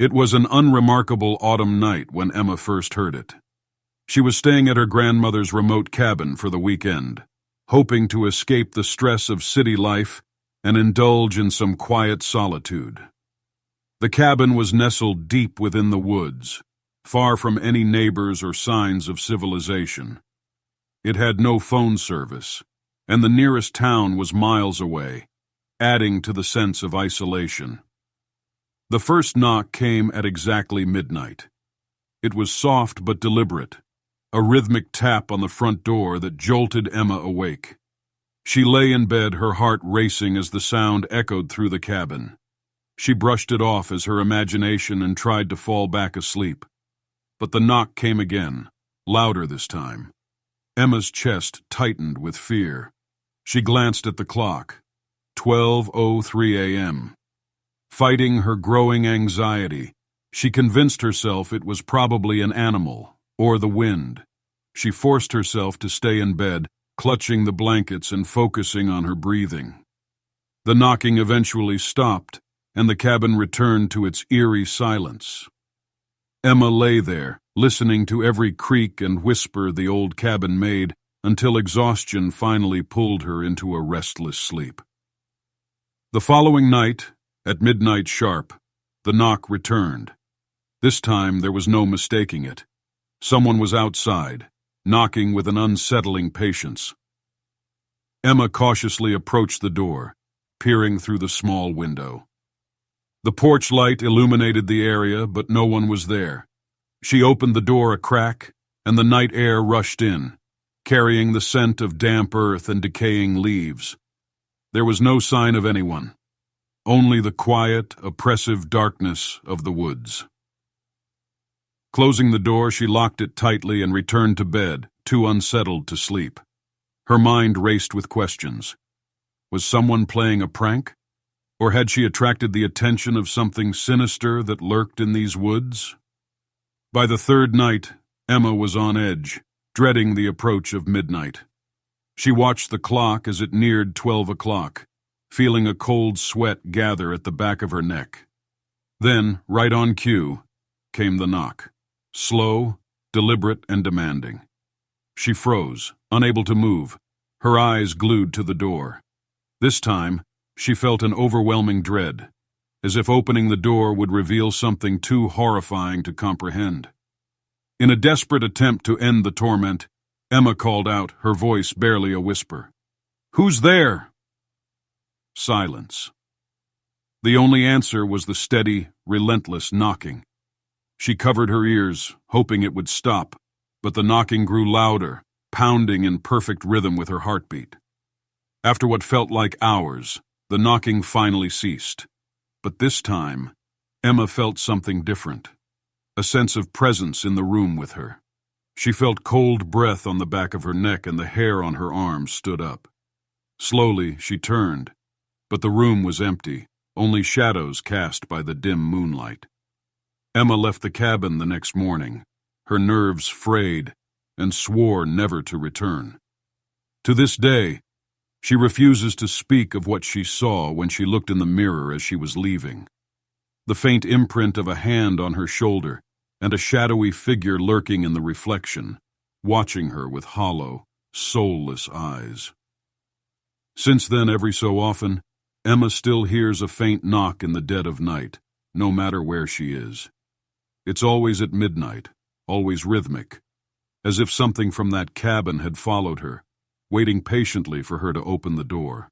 It was an unremarkable autumn night when Emma first heard it. She was staying at her grandmother's remote cabin for the weekend, hoping to escape the stress of city life and indulge in some quiet solitude. The cabin was nestled deep within the woods, far from any neighbors or signs of civilization. It had no phone service, and the nearest town was miles away, adding to the sense of isolation. The first knock came at exactly midnight. It was soft but deliberate, a rhythmic tap on the front door that jolted Emma awake. She lay in bed, her heart racing as the sound echoed through the cabin. She brushed it off as her imagination and tried to fall back asleep. But the knock came again, louder this time. Emma's chest tightened with fear. She glanced at the clock. 12:03 a.m. Fighting her growing anxiety, she convinced herself it was probably an animal, or the wind. She forced herself to stay in bed, clutching the blankets and focusing on her breathing. The knocking eventually stopped, and the cabin returned to its eerie silence. Emma lay there, listening to every creak and whisper the old cabin made, until exhaustion finally pulled her into a restless sleep. The following night, at midnight sharp, the knock returned. This time there was no mistaking it. Someone was outside, knocking with an unsettling patience. Emma cautiously approached the door, peering through the small window. The porch light illuminated the area, but no one was there. She opened the door a crack, and the night air rushed in, carrying the scent of damp earth and decaying leaves. There was no sign of anyone. Only the quiet, oppressive darkness of the woods. Closing the door, she locked it tightly and returned to bed, too unsettled to sleep. Her mind raced with questions. Was someone playing a prank? Or had she attracted the attention of something sinister that lurked in these woods? By the third night, Emma was on edge, dreading the approach of midnight. She watched the clock as it neared 12 o'clock. Feeling a cold sweat gather at the back of her neck. Then, right on cue, came the knock. Slow, deliberate, and demanding. She froze, unable to move, her eyes glued to the door. This time, she felt an overwhelming dread, as if opening the door would reveal something too horrifying to comprehend. In a desperate attempt to end the torment, Emma called out, her voice barely a whisper. "Who's there?" Silence. The only answer was the steady, relentless knocking. She covered her ears, hoping it would stop, but the knocking grew louder, pounding in perfect rhythm with her heartbeat. After what felt like hours, the knocking finally ceased. But this time, Emma felt something different, a sense of presence in the room with her. She felt cold breath on the back of her neck and the hair on her arms stood up. Slowly, she turned. But the room was empty, only shadows cast by the dim moonlight. Emma left the cabin the next morning, her nerves frayed, and swore never to return. To this day, she refuses to speak of what she saw when she looked in the mirror as she was leaving. The faint imprint of a hand on her shoulder, and a shadowy figure lurking in the reflection, watching her with hollow, soulless eyes. Since then, every so often, Emma still hears a faint knock in the dead of night, no matter where she is. It's always at midnight, always rhythmic, as if something from that cabin had followed her, waiting patiently for her to open the door.